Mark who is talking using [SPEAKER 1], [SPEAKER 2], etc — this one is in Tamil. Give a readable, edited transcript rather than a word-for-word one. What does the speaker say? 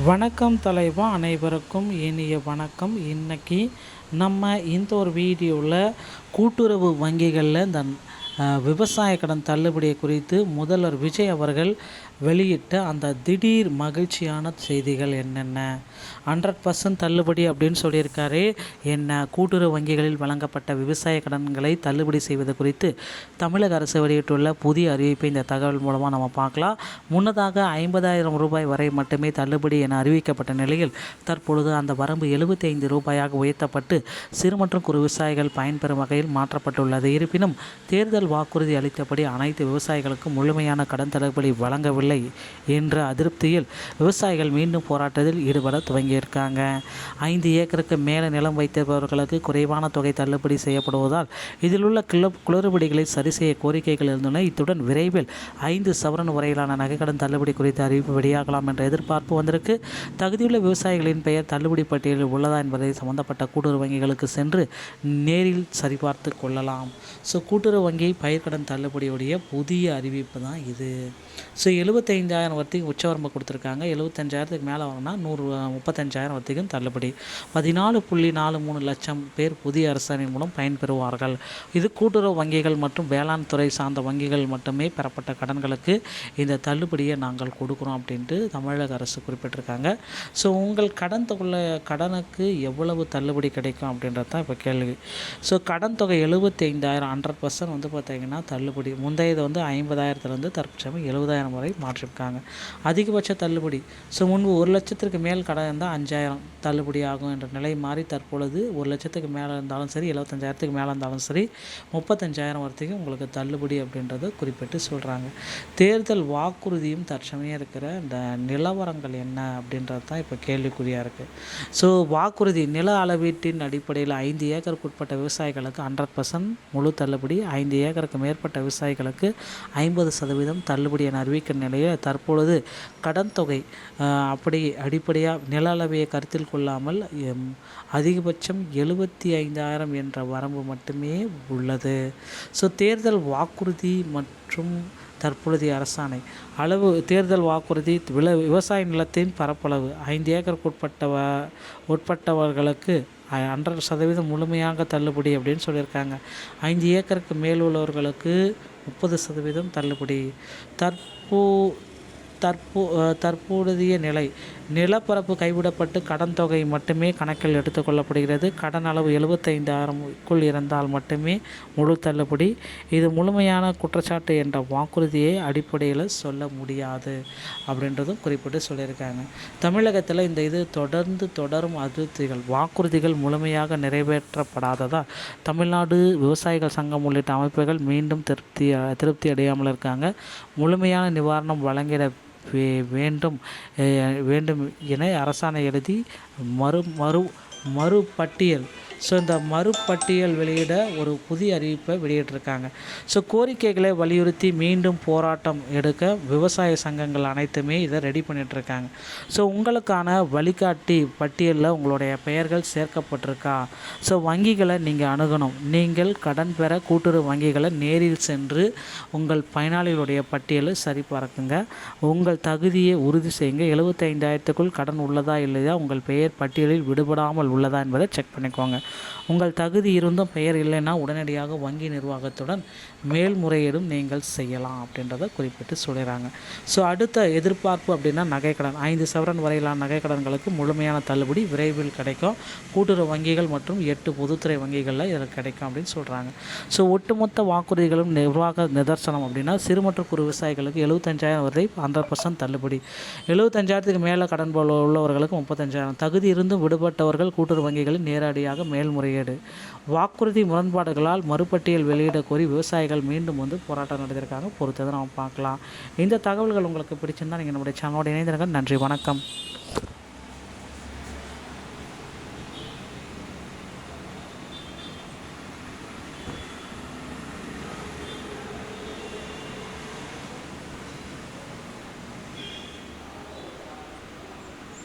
[SPEAKER 1] வணக்கம் தலைவா, அனைவருக்கும் இனிய வணக்கம். இன்றைக்கி நம்ம இந்த ஒரு வீடியோவில் கூட்டுறவு வங்கிகளில் இந்த விவசாய கடன் தள்ளுபடியை குறித்து முதல்வர் விஜய் அவர்கள் வெளியிட்ட அந்த திடீர் மகிழ்ச்சியான செய்திகள் என்னென்ன. 100% தள்ளுபடி அப்படின்னு சொல்லியிருக்காரு. என்ன கூட்டுறவு வங்கிகளில் வழங்கப்பட்ட விவசாய கடன்களை தள்ளுபடி செய்வது குறித்து தமிழக அரசு வெளியிட்டுள்ள புதிய அறிவிப்பை இந்த தகவல் மூலமாக நம்ம பார்க்கலாம். முன்னதாக 50,000 ரூபாய் வரை மட்டுமே தள்ளுபடி என அறிவிக்கப்பட்ட நிலையில் தற்பொழுது அந்த வரம்பு 75 ரூபாயாக உயர்த்தப்பட்டு சிறு மற்றும் குறு விவசாயிகள் பயன்பெறும் வகையில் மாற்றப்பட்டுள்ளது. இருப்பினும் தேர்தல் வாக்குறுதி அளித்தபடி அனைத்து விவசாயிகளுக்கும் முழுமையான கடன் தள்ளுபடி வழங்கவில்லை என்ற அதிருப்தியில் விவசாயிகள் மீண்டும் போராட்டத்தில் ஈடுபட துவங்கியிருக்காங்க. 5 ஏக்கருக்கு மேலே நிலம் வைத்திருப்பவர்களுக்கு குறைவான தொகை தள்ளுபடி செய்யப்படுவதால் இதில் உள்ள குளறுபடிகளை சரி செய்ய கோரிக்கைகள் இருந்தன. இத்துடன் விரைவில் 5 சவரன் வரையிலான நகைக்கடன் தள்ளுபடி குறித்த அறிவிப்பு வெளியாகலாம் என்ற எதிர்பார்ப்பு வந்திருக்கு. தகுதியுள்ள விவசாயிகளின் பெயர் தள்ளுபடி பட்டியலில் உள்ளதா என்பதை சம்பந்தப்பட்ட கூட்டுறவு வங்கிகளுக்கு சென்று நேரில் சரிபார்த்து கொள்ளலாம். கூட்டுறவு வங்கி பயிர்க்கடன் தள்ளுபடியுடைய புதிய அறிவிப்பு தான் இது. 75,000 வரைக்கும் உச்சவரம்பு கொடுத்துருக்காங்க. 75,000க்கு மேலே வாங்கினா 35,000 வரைக்கும் தள்ளுபடி. 14.43 லட்சம் பேர் புதிய அரசாணை மூலம் பயன்பெறுவார்கள். இது கூட்டுறவு வங்கிகள் மற்றும் வேளாண் துறை சார்ந்த வங்கிகள் மட்டுமே பெறப்பட்ட கடன்களுக்கு இந்த தள்ளுபடியை நாங்கள் கொடுக்குறோம் அப்படின்ட்டு தமிழக அரசு குறிப்பிட்டிருக்காங்க. உங்கள் கடனுக்கு எவ்வளவு தள்ளுபடி கிடைக்கும் அப்படின்றது தான் இப்போ கேள்வி. கடன் தொகை 75,000 100% வந்து பார்த்திங்கன்னா தள்ளுபடி. முந்தையது வந்து 50,000லேருந்து தற்சமயம் 70,000 வரை மாற்றிருக்காங்க. அதிகபட்ச தள்ளுபடி முன்பு 1 லட்சத்திற்கு மேல் கடன் இருந்தால் 5,000 தள்ளுபடி ஆகும் என்ற நிலை மாறி தற்பொழுது 1 லட்சத்துக்கு மேலே இருந்தாலும் சரி, 75,000க்கு மேலே இருந்தாலும் சரி 35,000 வரைக்கும் உங்களுக்கு தள்ளுபடி அப்படின்றத குறிப்பிட்டு சொல்கிறாங்க. தேர்தல் வாக்குறுதியும் தற்சமயம் இருக்கிற இந்த நிலவரங்கள் என்ன அப்படின்றது தான் இப்போ கேள்விக்குறியாக இருக்குது. வாக்குறுதி நில அளவீட்டின் அடிப்படையில் 5 ஏக்கருக்கு உட்பட்ட விவசாயிகளுக்கு 100% முழு தள்ளுபடி, 5 ஏக்கருக்கு மேற்பட்ட விவசாயிகளுக்கு 50% தள்ளுபடி என அறிவிக்கும் நிலையில் தற்பொழுது கடன் தொகை அடிப்படையாக நில அளவையை கருத்தில் கொள்ளாமல் அதிகபட்சம் 75,000 என்ற வரம்பு மட்டுமே உள்ளது. தேர்தல் வாக்குறுதி மற்றும் தற்பொழுதைய அரசாணை அளவு. தேர்தல் வாக்குறுதி விவசாய நிலத்தின் பரப்பளவு 5 ஏக்கருக்கு உட்பட்டவர்களுக்கு 100% முழுமையாக தள்ளுபடி அப்படின்னு சொல்லியிருக்காங்க. 5 ஏக்கருக்கு மேல் உள்ளவர்களுக்கு 30% தள்ளுபடி. தற்போதைய நிலப்பரப்பு கைவிடப்பட்டு கடன் தொகை மட்டுமே கணக்கில் எடுத்துக்கொள்ளப்படுகிறது. கடன் அளவு 75,000க்குள் இருந்தால் மட்டுமே முழு தள்ளுபடி. இது முழுமையான குற்றச்சாட்டு என்ற வாக்குறுதியை அடிப்படையில் சொல்ல முடியாது அப்படின்றதும் குறிப்பிட்டு சொல்லியிருக்காங்க. தமிழகத்தில் இந்த இது தொடரும் அதிருப்திகள். வாக்குறுதிகள் முழுமையாக நிறைவேற்றப்படாததால் தமிழ்நாடு விவசாயிகள் சங்கம் உள்ளிட்ட அமைப்புகள் மீண்டும் திருப்தி அடையாமல் இருக்காங்க. முழுமையான நிவாரணம் வழங்கிட வேண்டும் என அரசாணை எழுதி மறுபட்டியல் இந்த மறுபட்டியல் வெளியிட ஒரு புதிய அறிவிப்பை வெளியிட்டிருக்காங்க. கோரிக்கைகளை வலியுறுத்தி மீண்டும் போராட்டம் எடுக்க விவசாய சங்கங்கள் அனைத்துமே இதை ரெடி பண்ணிகிட்ருக்காங்க. உங்களுக்கான வழிகாட்டி பட்டியலில் உங்களுடைய பெயர்கள் சேர்க்கப்பட்டிருக்கா? வங்கிகளை நீங்கள் அணுகணும். நீங்கள் கடன் பெற கூட்டுறவு வங்கிகளை நேரில் சென்று உங்கள் பயனாளிகளுடைய பட்டியலை சரிபார்க்குங்க. உங்கள் தகுதியை உறுதி செய்யுங்க. 75,000க்குள் கடன் உள்ளதா இல்லையா, உங்கள் பெயர் பட்டியலில் விடுபடாமல் உள்ளதா என்பதை செக் பண்ணிக்கோங்க. உங்கள் தகுதி இருந்தும் பெயர் இல்லைன்னா உடனடியாக வங்கி நிர்வாகத்துடன் மேல்முறையீடும் நீங்கள் செய்யலாம் அப்படின்றத குறிப்பிட்டு சொல்கிறாங்க. அடுத்த எதிர்பார்ப்பு அப்படின்னா நகைக்கடன். 5 சவரன் வரையிலான நகைக்கடன்களுக்கு முழுமையான தள்ளுபடி விரைவில் கிடைக்கும். கூட்டுறவு வங்கிகள் மற்றும் 8 பொதுத்துறை வங்கிகளில் இதில் கிடைக்கும் அப்படின்னு சொல்கிறாங்க. ஒட்டுமொத்த வாக்குறுதிகளும் நிர்வாக நிதர்சனம் அப்படின்னா சிறு மற்றும் குறு விவசாயிகளுக்கு 75,000 வரை 100% தள்ளுபடி. 75,000க்கு மேலே கடன் உள்ளவர்களுக்கு 35,000. தகுதி இருந்தும் விடுபட்டவர்கள் கூட்டுறவு வங்கிகளில் நேரடியாக மேல்முறையீடு. வாக்குறுதி முரண்பாடுகளால் மறுபட்டியல் வெளியிட கோரி விவசாயிகள் மீண்டும் போராட்டம் நடத்தியிருக்காங்க. பொறுத்ததை நம்ம பார்க்கலாம். இந்த தகவல்கள் உங்களுக்கு பிடிச்சிருந்தால் நீங்கள் நம்முடைய சேனலோடு இணைந்திருங்க. நன்றி, வணக்கம்.